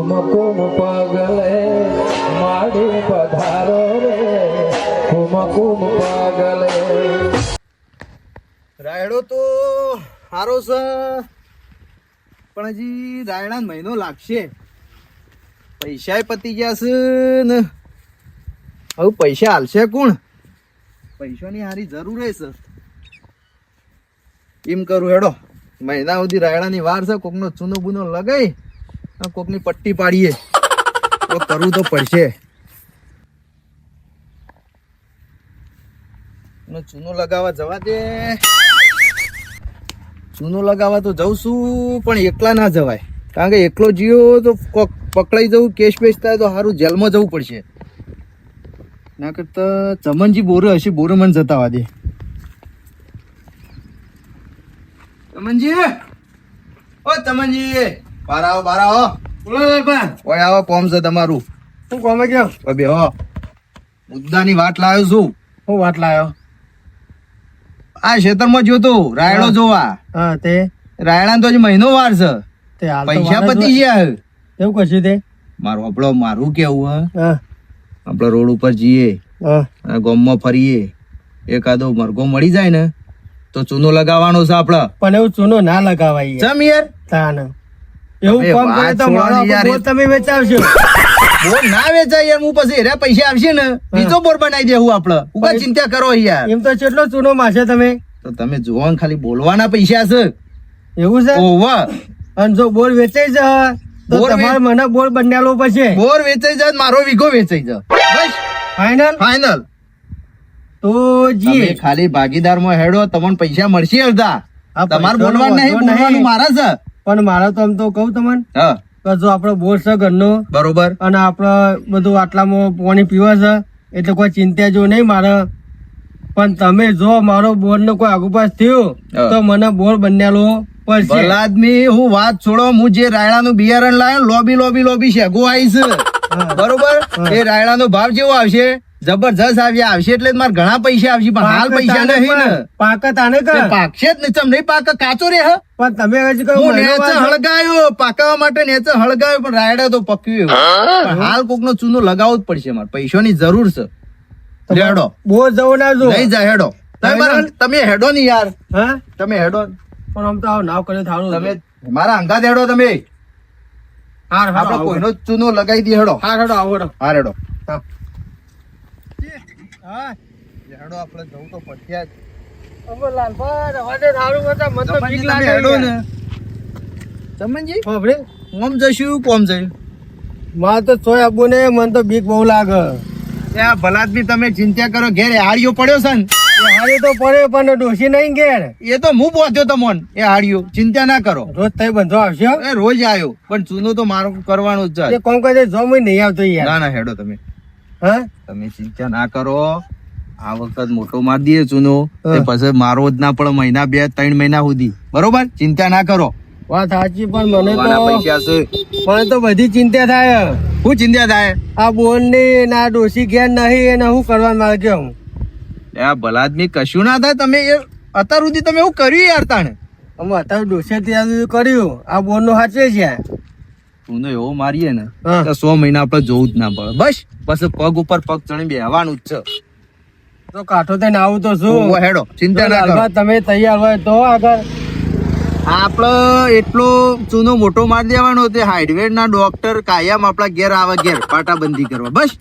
કુમકુમ પગલે માડી પધારો રે કુમકુમ પગલે. રાયડો તો સારો છે પણ હજી રાયડા મહિનો લાગશે. પૈસા પતી ગયા છે ને હવે પૈસા હાલશે કોણ? પૈસાની હારી જરૂર છે. એમ કરું હેડો મહિના સુધી રાયડાની વાર છે. કોકનો ચૂનો બૂનો લગાઈ કોકની પટ્ટી પાડીએ તો કરવું તો પડશે. ચૂનો લગાવવા જવા દે. ચૂનો લગાવવા તો જઉં છું પણ એકલા ના જવાય, કારણ કે એકલો જીવો તો કોક પકડાઈ જવું, કેસ પેસ થાય તો સારું જેલમાં જવું પડશે. ના કરતા ચમનજી બોરે હશે, બોરે મને જતા વા દે. ચમનજી, ઓ ચમનજી, બહાર આવો, બહાર આવો. બોલો ભાઈ. ઓય આવો, કોમ છે તમારું. શું કોમે ગયો? બે હો, મુદ્દાની વાત લાવ્યો છું. શું વાત લાવ્યો? આ ખેતરમાં જોતો રાયડો જોવા. હા તે રાયડા તો હજી મહિનો વાર છે. પૈસા પતી ગયા. એવું કશું તે મારું આપણો મારું કેવું હે, આપડે રોડ ઉપર જઈએ ગામમાં ફરીએ, એકાદો મરઘો મળી જાય ને તો ચૂનો લગાવવાનો છે આપડે. પણ એવું ચૂનો ના લગાવાય. જમ યાર તાન એવું કામ કરે તો મારો બોર તમે વેચાવશો. બોર ના વેચાય યાર, હું પછી એરા પૈસા આવશે ને બીજો બોર બનાવી દેવું આપડે. ઉભા ચિંતા કરો યાર. એમ તો કેટલો ચૂનો માશે તમે? તો તમે જોવા ખાલી બોલવાના પૈસા છે. એવું છે? ઓવા. અને જો બોર વેચાઈ જાય તો તમારે મને બોર બનાવવો પડશે. બોર વેચાઈ જાય મારો વીઘો વેચાઈ જાય. બસ ફાઇનલ? ફાઇનલ. તો જી ખાલી ભાગીદાર માં હેડો, તમને પૈસા મળશે અડધા. તમારે બોલવાનું નહીં, બોલવાનું મારા છે. પણ મારા તો આમ તો કહું તમને, જો આપડો બોર છે ઘરનો બરોબર, અને આપડે બધું આટલામાં પાણી પીવા છે એટલે કોઈ ચિંતા જો નહીં મારે. પણ તમે જો મારો બોર નો કોઈ આગુ પાસ થયું તો મને બોર બનાવેલો પડશે. આદમી હું વાત છોડો, હું જે રાયડા નું બિયારણ લાવ્યો લોબી શેગો આવી છે બરોબર. એ રાયડા નો ભાવ કેવો આવશે? જબરજસ્ત આવશે. એટલે મારે ઘણા પૈસા આવશે, પણ હાલ પૈસા નહીં ને. પાક તાને પાકશે જ નહીં. ચમ નહીં પાક, કાચો રે. પણ તમે હળગાયો પાકવા માટે, નેચે હળગાયો પણ રાયડા તો પક્યું. હાલ કોક નો ચૂનો લગાવવો જ પડશે. મારે પૈસાની જરૂર છે. હેડો બહુ જવું ના જો નહીં જાય. હેડો તમે હેડો ને યાર. હા તમે હેડો. પણ આમ તો નાવ કરે થાળું. તમે મારા અંગાત હેડો. તમે આપડે કોઈનો ચૂનો લગાવી દઈએ. હેડો. હા હેડો. આવો હેડો. હા હેડો. હા હેડો. આપડે જવું તો પડશે જ. ચમનજી કોમ જશું, કોમ જયું મારે તો સોય આબુ ને. મને તો બીક બહુ લાગે. ત્યાં ભલાદમી તમે ચિંતા કરો. ઘેર હાડીઓ પડ્યો છે ને? હાડીઓ તો પડ્યો પણ ડોસી નહીં ઘેર. એ તો હું પહોંચ્યો તમોન. એ હાડીઓ ચિંતા ના કરો. રોજ તઈ બંધો આવશે? એ રોજ આવ્યો, પણ ચૂનો તો મારું કરવાનું જ છે. કોમ કહે જો હું નહીં આવતો યાર. ના ના હેડો તમે. હા તમે ચિંતા ના કરો. આ વખત મોટો માર દઈએ ચૂનો, પછી મારો જ ના પડે મહિના 2-3 મહિના સુધી. બરોબર, ચિંતા ના કરો. વાત સાચી, પણ મને તો પૈસા છે. મને તો બધી ચિંતા થાય. શું ચિંતા થાય? આ બોન ની ના ડોસી ઘેર નહીં એને શું કરવાનું મારે કે હું? ભલાદમી કશું ના થાય. તમે અત્યાર સુધી તમે એવું કર્યું યાર તાણે? અમે અત્યારે ડોસી ત્યાં કર્યું. આ બોન નો સાચે છે. ચૂનો એવો મારીએ ને તો 100 મહિના આપડે જોવું જ ના પડે. બસ પછી પગ ઉપર પગ ચણી બેહવાનું જ છે. તો કાઠો થઈને આવું તો શું? હેડો ચિંતા ના કરો. તમે તૈયાર હોય તો આગળ આપડે એટલો ચૂનો મોટો માર દેવાનો. તે હાઈડવેર ના ડોક્ટર કાયમ આપડા ઘેર આવે, ઘેર પાટાબંધી કરવા. બસ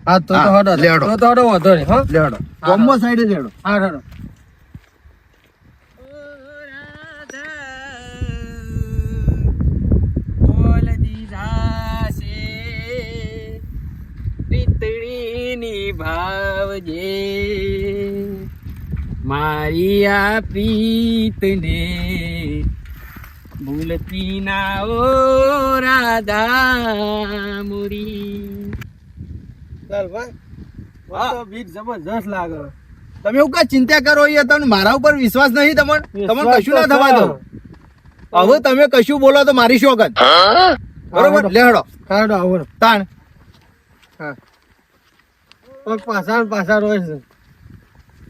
હા તો હેડો. લેડો તો હેડો વાંધો નહીં. હા લેડો. ગોમો સાઈડે લેડો. હા હેડો. ભાવજે મારી આ પ્રીતને ભૂલતી ના ઓ રાધા મુરી. ચાલ ભાઈ, વાહ બીક જબરજસ્ત લાગે. તમે એવું કઈ ચિંતા કરો? તમને મારા ઉપર વિશ્વાસ નહીં? તમને કશું ના થવા દો. હવે તમે કશું બોલો તો મારી શોગત. બરોબર લેડો. હેડો આવો તાણ. હા પાછા રોય છે.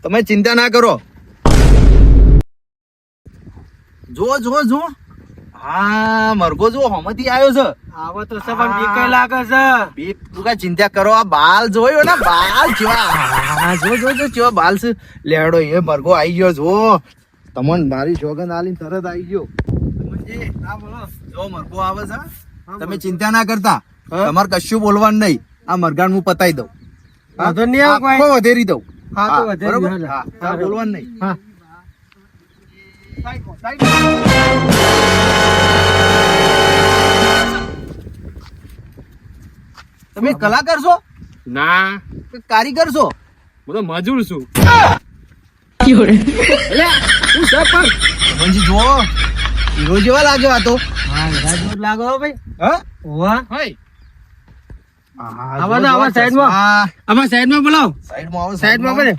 તમે ચિંતા ના કરો. જો હા મરઘો જો હમતી આવ્યો છે. આવો તો છે પણ બીક લાગે છે. બીક તું કાંઈ ચિંતા કરો, આ બાલ જોયો ને, બાલ જેવા. હા, જો કેવા બાલ છે. લેડો એ મરઘો આવી ગયો જો. તમને મારી સોગંદ આલીને તરત આવી ગયો. સમજી? હા બોલો. જો મરઘો આવે છે, તમે ચિંતા ના કરતા. તમારે કશું બોલવાનું નહીં. આ મરઘાને હું પતાઈ દઉં. વાંધો નહીં આવે કોઈ. આખો વધેરી દઉં. હા તો વધેરી બરોબર? દઉં. હા, તારે બોલવાનું નહીં. હા. તમે કલાકાર છો ના કે કારીગર છો? હું તો મજૂર છું. મંજી જો હીરો જેવા લાગ્યો આ તો. હા રાજમત લાગો હો ભાઈ. હા? વાહ. હોય આવા તો આવા સાઈડમાં. આમાં સાઈડમાં બોલાવો. સાઈડમાં આવો, સાઈડમાં બોલે.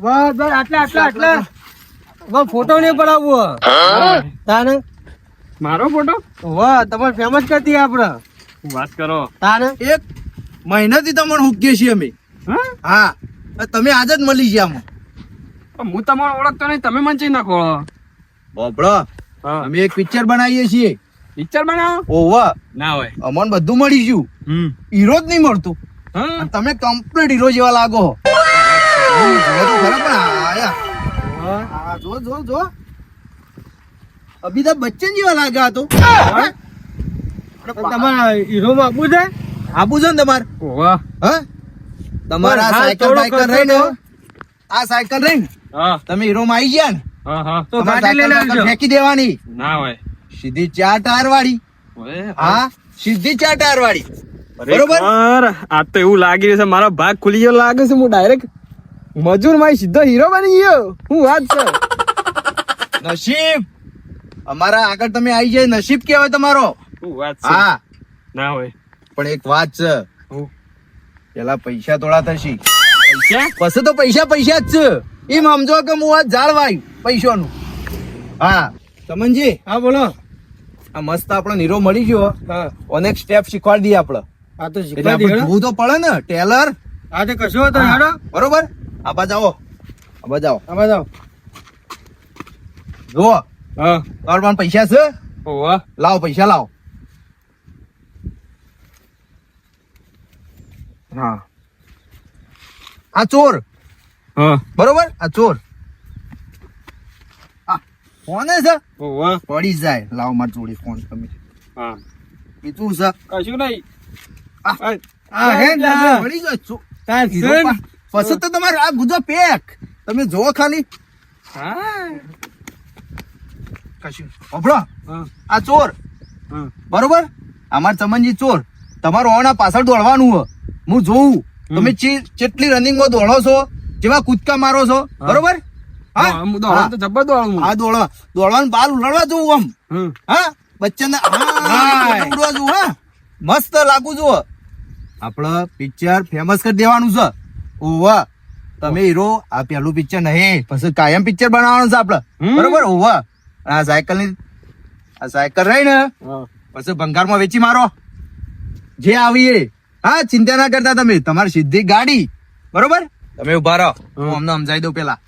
બસ બસ આટલા. બસ ફોટો નહીં પડાવવો. તાને મારો ફોટો વાહ તમારે ફેમસ કરતી આપણે. વાત કરો. તાને એક મહિનાથી તમને હુકીએ છીએ અમે. હા હા, તમે આજ જ મળી ગયા આમાં. પણ હું તમારો ઓળખતો નહીં, તમે મને ચી નાખો. બાપડો, હા અમે એક પિક્ચર બનાવીએ છીએ. પિક્ચર બનાવો ઓવા ના હોય. અમને બધું મળી ગયું. હીરો જ નહીં મળતું. હા અને તમે કમ્પ્લીટ હીરો જેવા લાગો. જોયા તો ખરા પણ આયા. હા, જો અમિતાભ બચ્ચન જેવા લાગ્યા તો. તમારા હીરોમાં આપવું છે. આપું છે ને તમારે? વાહ. હા, તમારા હા, સાયકલ થોડો બાયકલ ખર્ચો રહીને, તો. આ સાયકલ રહીને હા તમે હીરોમાં આવી ગયા ને, હા હા તો તમારે ગાડી લઈને સાયકલ આવજો. ફેંકી દેવાની. ના હોય. સીધી 4 ટાયર વાળી. ઓય, હા, સીધી 4 ટાયર વાળી. બરોબર. બરોબર? આ તો એવું લાગી રહ્યું છે મારો ભાગ ખુલી ગયો લાગે છે. હું ડાયરેક્ટ મજૂર માં સીધો હીરો બની ગયો. હું વાત છે. નસીબ અમારા આગળ તમે આવી જાય, નસીબ કહેવાય તમારો. હું વાત છે. હા, ના હોય. પણ એક વાત છે, હું પેલા પૈસા થોડા થશે, પૈસા પછી તો પૈસા જ છે. એમ સમજો કે હું આ ઝાડ વાયું પૈસાનું. હા સમજી? હા બોલો. આ મસ્ત આપણો હીરો મળી ગયો. હા અનેક સ્ટેપ શીખવાડી દઈએ આપણે. આ તો એટલે શીખવા આપણે દે. જોવું તો પડે ને, ટેલર. આ તો કશો હતો હેડો. બરોબર? આ બાજુ આવો, આ બાજુ આવો. આ બતાવો. જુઓ, હા તમારા પાસે પૈસા છે? ઓવા લાવો પૈસા લાવો. હા, આ ચોર. હા બરોબર? આ ચોર. આ કોને છે? ઓવા પડી જાય. લાવો મારી જોડે ફોન તમે. હા બીજું છે? કશું નહીં. આ હે ને. પડી જાય. તાર હીરો છે ને. પછી તો તમારે આ ગુજો પેક. તમે જોવો ખાલી. હા કશું અભડો. હા આ ચોર. હા બરોબર? અમાર ચમનજી ચોર. તમારું ઓણા પાછળ દોડવાનું હો. હું જોઉં તમે કેટલી રનિંગ માં દોડો છો, જેવા કૂદકા મારો છો. બરોબર? હા, હું દોડું તો જબર દોડું હું. હા, દોડવાનું બાલ ઉલાડવા જોઉં આમ. હમ. હા, બચ્ચન હાય. ઉડવા જોઉં. હા, મસ્ત લાગુ જુઓ. આપડે પિક્ચર ફેમસ કરી દેવાનું છે. ઓવા તમે હીરો આ પેલું પિક્ચર નહીં, પછી કાયમ પિક્ચર બનાવવાનું છે આપડે. હમ. બરોબર? ઓવા આ સાયકલ રહી ને, હા. પછી ભંગારમાં વેચી મારો જે આવી એ. હા, ચિંતા ના કરતા તમે. તમારી સીધી ગાડી. બરોબર? તમે ઉભા રહો, હું અમને સમજાવી દઉં પેલા.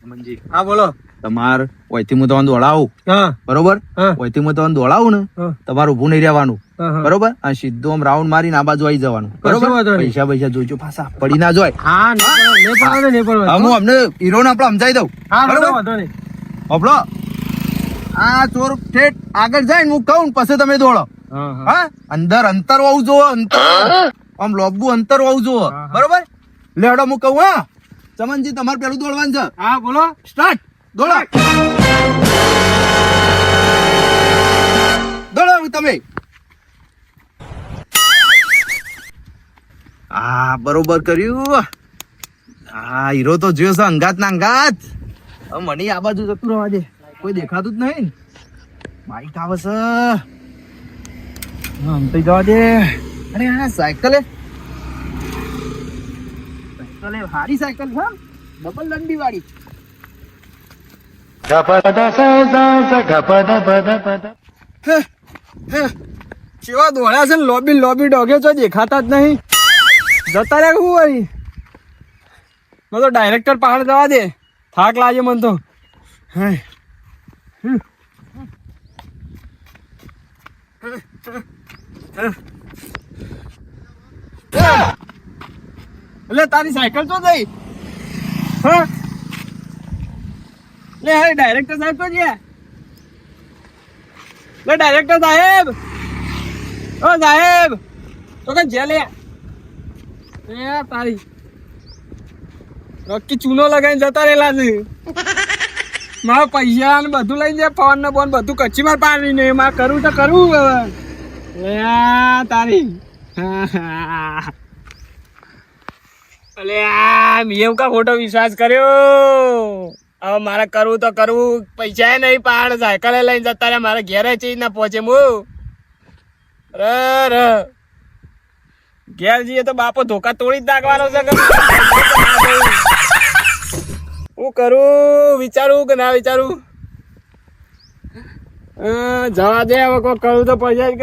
સમજી? હા બોલો. તમાર ઓયથી હું તમને દોડાવું. હા બરોબર? હા. ઓયથી હું તમને દોડાવું ને, હા. તમારે ઉભું નહીં રહેવાનું. હા, હા. બરોબર? આ સીધું આમ રાઉન્ડ મારીને આ બાજુ આવી જવાનું. કશો બરોબર? વાંધો નહીં. પૈસા જોઈજો પાછા પડી ના જોય. હા નહીં પડવા નહીં પડવા. હા, હું અમને હીરો ને આપડે સમજાવી દઉં. હા બરોબર? વાંધો નહીં. આપણો આ ચોર ઠેઠ આગળ જાય ને હું કહું ને પછી તમે દોડો. હા હા હા, અંદર અંતર હોવું જોવો. અંતર આમ લોબુ અંતર હોવું જોવો. બરોબર? લેડો હું કહું. હા, ચમનજી તમારે પેલું દોડવાનું છે. હા બોલો. સ્ટાર્ટ. દોડો દોડો તમે. હા, બરોબર કર્યું. હા, હીરો તો જોયો છે અંગાત ના અંગાત. હવે મને આ બાજુ જતું રહેવા દે, કોઈ દેખાતું જ નહીં. બાઈક આવે છે. આમ તો જવા દે. અરે હા, સાયકલ હારી સાયકલ છે, ડબલ લંડી વાળી. કેવા દોડ્યા છે ને, લોબી ડોગે તો દેખાતા જ નહીં. જતા રહ્યા શું વળી? મને તો ડાયરેક્ટર પહાડ જવા દે, થાક લાગે મને તો. હાય. એટલે તારી સાયકલ તો ગઈ હા લે હે ડાયરેક્ટર સાહેબ તો છે લે ડાયરેક્ટર સાહેબ ઓ સાહેબ તો કે જે લે એ તારી નક્કી ચૂનો લગાવીને જતા રહેલા છે મારા પૈસા ને બધું લઈને જાય ફોન ને બોન બધું કચ્છી માં પાડી ને મારે કરવું તો કરવું હવે લે આ તારી અલે આ મેં કા ખોટો વિશ્વાસ કર્યો હવે મારે કરવું તો કરવું પૈસા નહીં પાડ સાયકલ લઈને જતા રહ્યા મારે ઘેરે ચીજ ના પહોંચે હું ઘેર જઈએ તો બાપો ધોકા તોડી જ નાખવાનો છે હું કરું વિચારું કે ના વિચારું જવા દે હવે કોઈ કરું તો પૈસા જ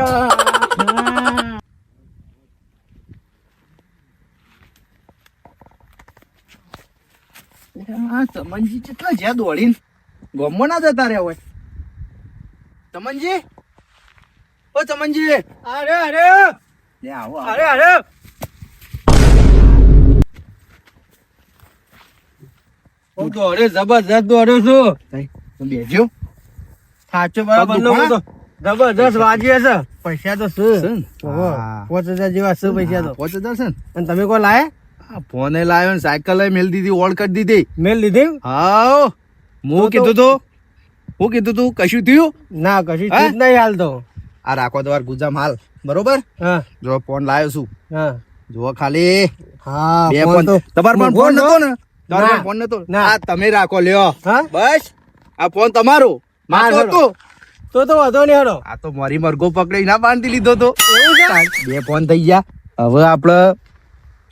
તમનજી કેટલા જ્યાં દોડીને ગમો ના જતા રહ્યા હોય તમનજી ઓ તમનજી અરે અરે લે આવો અરે અરે હું તો અરે જબરજસ્ત દોડ્યો છું બેજો સાચો બરાબર તો જબરજસ્ત વાજીએ છે પૈસા તો શું 5,000 જેવા શું પૈસા તો 5,000 છે ને અને તમે કોઈ લાયા ફોને લાવ્યો ને સાયકલ મેલ દીધી ઓળ કરી દીધી મેલ લીધી હાઉ હું કીધું તું કશું થયું ના કશી ચીજ નહીં હાલ તો આ રાખો તમાર ગુજામ હાલ બરોબર હા જો ફોન લાવ્યો છું હા જો ખાલી હા બે ફોન ફોન તો તમાર પણ ફોન નતો ને તમારો ના. ફોન નતો ના. આ તમે રાખો લ્યો હા બસ આ ફોન તમારો મારો હા, હતો તો વાંધો નહીં હેડો આ તો મારી મરઘો પકડી ના બાંધી લીધો તો એવું છે બે ફોન થઈ ગયા હવે આપડે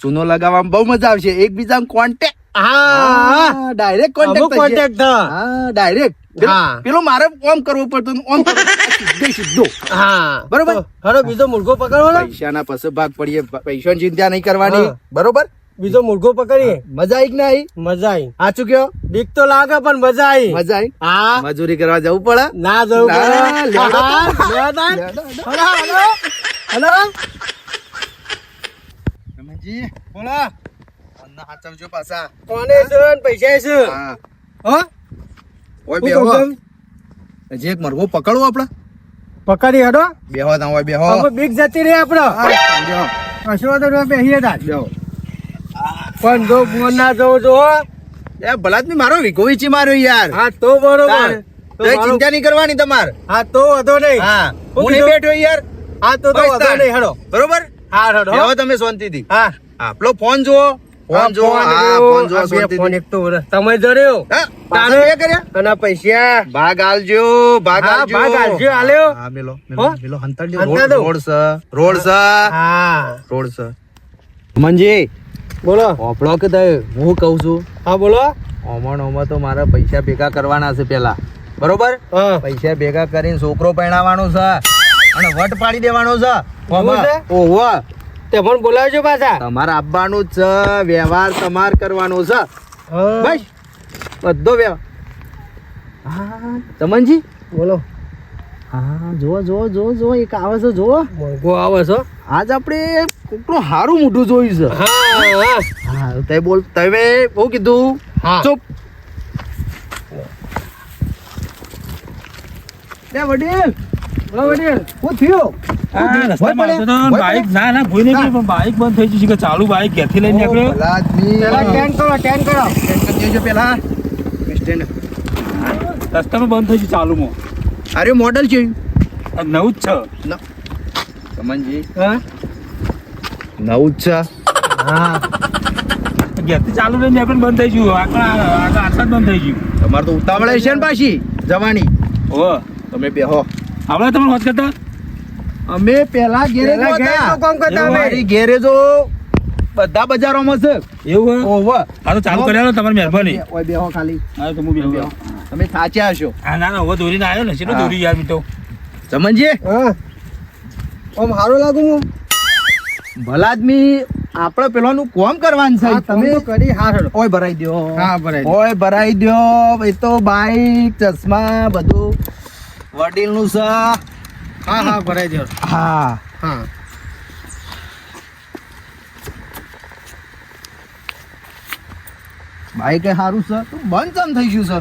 ચૂનો લગાવવામાં બહુ મજા આવશે એકબીજા કોન્ટેક્ટ હા ડાયરેક્ટ અમુક કોન્ટેક્ટ કોન્ટેક્ટ થા હા ડાયરેક્ટ હા. પેલો મારે ઓમ કરવું પડતું ને ઓમ સીધો હા બરોબર? તો હેડો બીજો મુર્ગો પકડવો ને પૈસાના પાસે ભાગ પડીએ પૈસાની ચિંતા નહીં કરવાની હા. બરોબર બીજો મુર્ગો પકડીએ મજા આવી કે ના આવી મજા આવી સાચું કયો બીક તો લાગે પણ મજા આવી મજા આવી હા મજૂરી કરવા જવું પડે ના જવું ના, પડે લેડો તો. હા, લેડો તો. હલો હલો રમણજી, બોલો ફોનના હાચવજો પાછા કોને છે ને પૈસા છે હા હો ઓય હું બેહો કહું છું? હજી એક મરઘો પકડવો આપડે પકડી હેડો બેહો તા ઓય બેહો હવે બીક જતી રહી આપડે બેહો કશો તો તમે બેહીએ તાર બેહો પણ જો ફોન ના જવો જો એ ભલાદમી મારો વિકો વીચી માર્યો યાર હા તો બરોબર તાર. તો તો મારો- ચિંતા નહીં કરવાની તમારે હા તો વાંધો નહીં હા હું હું નહીં કીધું? બેઠો યાર હા તો બસ વાંધો તાર. નહીં હેડો બરોબર હા હેડો બેહો તમે શાંતિથી હા આપણો ફોન જુઓ ફોન જુઓ હા ફોન જુઓ આ બે ફોન શાંતિથી એક તો તમે જર્યો હા તારે પાછા બે કર્યા અને પૈસા ભાગ આલજો ભાગ હા, આલજો ભાગ આલજો, આલ્યો. હા મેલો હો? મેલો હંતાડજો હંતાડ દો. રોડ છે હા રોડ છે મંજી બોલો ઓપડો કે તે હું કહું છું હા બોલો ઓમણ તો મારા પૈસા ભેગા કરવાના છે પેલા બરોબર હા પૈસા ભેગા કરીને છોકરો પરણાવવાનો છે અને વટ પાડી દેવાનો છે એવું છે? ઓહો તે પણ બોલાવજો પાછા તમારે આપવાનું જ છે વ્યવહાર તમારે કરવાનો છે હા. બસ બધો વ્યવહાર હા તમનજી બોલો હા જો એક આવે છે જો મોંઘો આવે છે આજ આપણે કોકનું હારું મોઢું જોયું છે હા હા તે બોલ તમે બહુ કીધું હા. ચૂપ લે વડીલ વડીલ શું થયું બાઈક ના ના કોઈ નહીં પણ બાઈક બંધ થઈ જશે કે ચાલુ બાઈક ક્યાંથી લઈને નીકળ્યો પેલા આદમી પેલા ટેન કરો સ્ટેન્ડ કરી દેજો પેલા સ્ટેન્ડ રસ્તામાં બંધ થઈ ગયું ચાલુમાં અરે મોડલ છે આ નવું જ છે સમજી હા નવું જ છે હા ઘેરથી ચાલુ લઈને નીકળીને બંધ થઈ ગયું આગળ આટલા જ બંધ થઈ ગયું તમારે તો ઉતાવળ છે ને પાછી જવાની ઓ તમે બેહો આપણે તમે વાત કરતા અમે પેલા ગેરેજ પેલા ઘેર તો કામ કરતા અમે. મારી ગેરેજો બધા બજારોમાં છે એવું હે? ઓહો હા તો ચાલુ કરી આલો તમારી મહેરબાની ઓય બેહો ખાલી હા તો હું બેહું. તમે થાચ્યા હશો હા ના ના હવે દોરીને આવ્યો ને શેનો હા. દોરી યાર મીઠો સમજીએ હા આમ સારું લાગુ હું ભલા આદમી આપણે પેલાનું કોમ કરવાનું છે તમે તમે કરી હા હેડો ઓય ભરાઈ દ્યો હા, ભરાઈ દો. ઓય ભરાઈ દ્યો એ તો બાઈક ચશ્મા બધું વડીલનું છે હા હા ભરાઈ દો. હા હા બાઈક એ સારું છે તો બંધ ચમ થઈ ગયું છે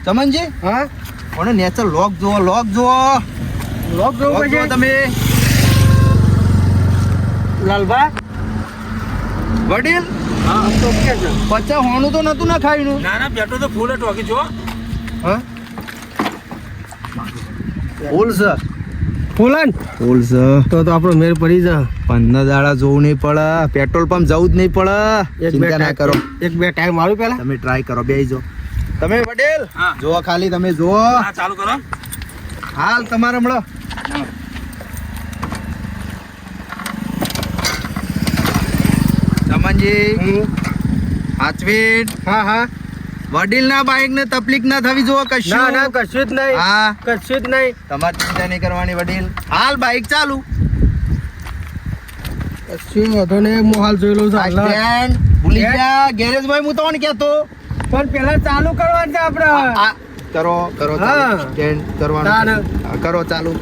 ચમનજી હા કોને નેચર લોક જુઓ લોક જુઓ લોક જોવું લોક જુઓ પડશે તમે લાલભા. વડીલ હા તો કે છે 50 હોણું તો નતું ના ખાઈનું ના ના પેટ્રોલ તો ફૂલ ટોકી છો. હા ફૂલ છે ફૂલન ફૂલ છે તો આપણો મેળ પડી જા. 15 દાડા જોવું નહીં પડે પેટ્રોલ પંપ જવું જ નહીં પડે એક બે ચિંતા ના કરો એક બે ટાઈમ મારું પેલા. તમે ટ્રાય કરો બેહી જો તમે વડીલ હા. જુઓ ખાલી તમે જુઓ હા ચાલુ કરો. હાલ તમારે હમણો ચમનજી હાચવીન હા હા વડીલ ના બાઈક ને તકલીફ ના થવી જો કશું ના ના કશું જ નહીં હા કશું જ નહીં તમારે ચિંતા નહીં કરવાની વડીલ હાલ બાઈક ચાલુ કશું વધુ નહીં હું હાલ જોઈ લઉં છું હાલ. સ્ટેન્ડ ભૂલી ગયા ગેરેજ ભાઈ હું તો કેતો પણ પેલા ચાલુ કરવાનું છે આપણે. આ કરો કરો હા. સ્ટેન્ડ કરવાનું તાને. હા, કરો ચાલુ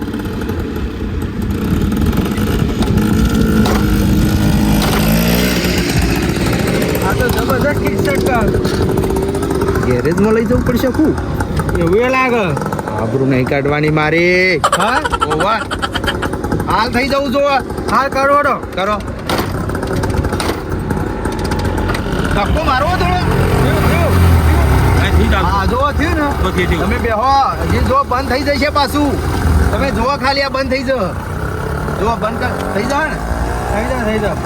આ તો જબરદસ્ત કિક સેટ કર. ગેરેજ માં લઈ જવું પડશે શું એવું એ લાગે. આબરૂ નહીં કાઢવાની મારી હા ઓવા હાલ થઈ જવું જો હાલ કરવાડો. કરો ધક્કો મારવો થોડો અહીંથી ચાલુ. હા જો થયું ને તો કે થયું. તમે બેહો હજી જો બંધ થઈ જશે પાછું તમે જોવો ખાલી આ બંધ થઈ જ જો બંધ થઈ જાય ને થઈ જા થઈ જા.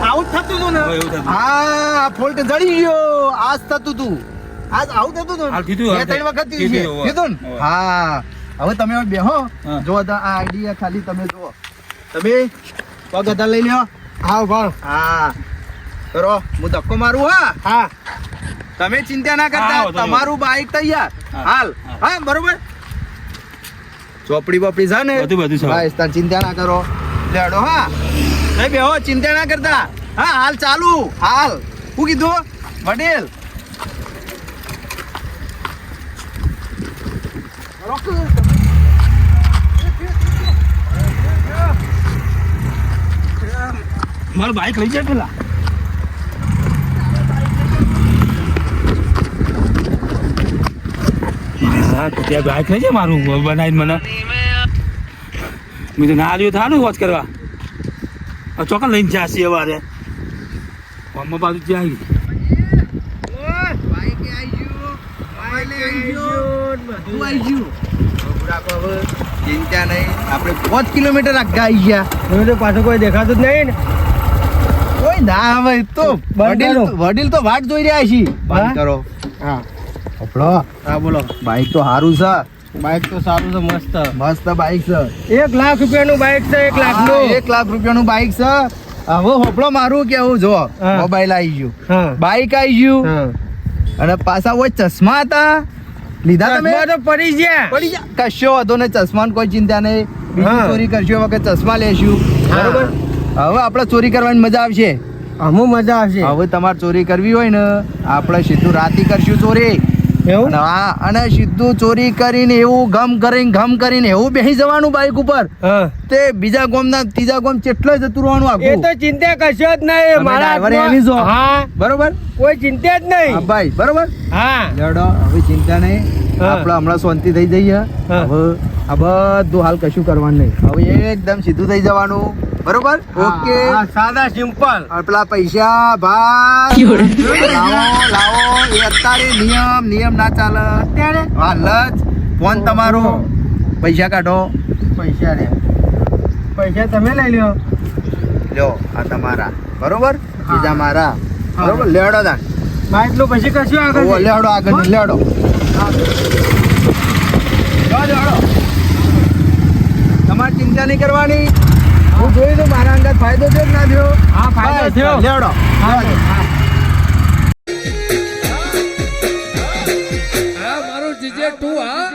આવું જ થતું હતું ને હવે એવું થતું. હા ફોલ્ટ જડી ગયો આજ થતું હતું આજ આવું થતું હતું હાલ કીધું, બે હાલ ત્રણ વખત કીધું, કીધું હોવે. કીધું ને હોવે. હા હવે તમે હવે બેહો હા. જો આ આઈડિયા ખાલી તમે જુઓ તમે પગ હતા લઈ લ્યો હા ઉભા. હા કરો હું ધક્કો મારું હા હા તમે ચિંતા ના હા, કરતા વાંધો નહીં. તમારું બાઈક તૈયાર હા. હાલ હા બરોબર ચોપડી બોપડી છે ને બધું છે. બસ તાર ચિંતા ના કરો લેડો હા નહીં બેહો ચિંતા ના કરતા હા હાલ ચાલુ હાલ શું કીધું વડીલ મારું બાઈક લઈ જાય પેલા. હા તો ત્યાં બાઈક લઈ જાય મારું બનાવીને મને મેં તો ના આવ્યું થાનું વોચ કરવા ચોકન લઈને જાસી અવારે ગામમાં બાજુ ત્યાં ચિંતા નહીં આપણે 5 કિલોમીટર આગળ આવી ગયા હવે તો પાછું કોઈ દેખાતું જ નહીં ને. કોઈ ના આવે તો બંધ કરો. વડીલ તો વાટ જોઈ રહ્યા છે બંધ હા? કરો હા આપણો હા બોલો. બાઈક તો સારું છે બાઈક તો સારું છે મસ્ત. મસ્ત બાઈક છે 1 લાખ રૂપિયાનું બાઈક છે 1 લાખ હા, નું. 1 લાખ રૂપિયાનું બાઈક છે હવે હોપડો મારું કેવું જો હા. મોબાઈલ આવી ગયું હા બાઈક આવી ગયું હા. અને પાછા ઓય ચશ્મા હતા લીધા તમે ચશ્મા તો પડી ગયા. પડી જા કશો હતો ને ચશ્માની કોઈ ચિંતા નહીં બીજી હા. ચોરી કરશો વખત ચશ્મા લેશું હા. બરોબર હવે આપણે ચોરી કરવાની મજા આવશે અમુ મજા આવશે. હવે તમારે ચોરી કરવી હોય ને આપણે સીધું રાતી કરશું ચોરી એવું અને હા અને સીધું ચોરી કરીને એવું ઘમ કરીને એવું બેસી જવાનું બાઈક ઉપર હા તે બીજા ગામના ત્રીજા ગામ કેટલો જતું રહેવાનું એ આખું તો ચિંતા કશો જ નહીં તમે મારા driver હાથમાં- એની છો. હા બરોબર કોઈ ચિંતા જ હા નહીં. ભાઈ બરોબર હા લેડો હવે ચિંતા નહીં હા. આપણે હમણાં શાંતિ થઈ જઈએ હા. હવે આ બધું હાલ કશું કરવાનું નહીં હવે એકદમ સીધું થઈ જવાનું બરોબર ઓકે હા, સાદા સિમ્પલ. હવે પેલા પૈસા ભાઈ લાવો એ અત્યારે નિયમ ના ચાલે અત્યારે હાલ જ ફોન તમારો પૈસા કાઢો પૈસા રે પૈસા તમે લઈ લ્યો. લ્યો આ તમારા બરોબર બીજા મારા હા. બરોબર લેડો તા બાઈક નું પછી કશું આગળ ઓવો, નહીં. લેડો આગળ ને લેડો લેડો તમારે ચિંતા નહીં કરવાની હું જોઈ દઉં મારા અંગત ફાયદો થયો કે ના થયો હા, ફાયદો બસ, થયો. લેડો હા, હા. હા મારું જીજે તું હા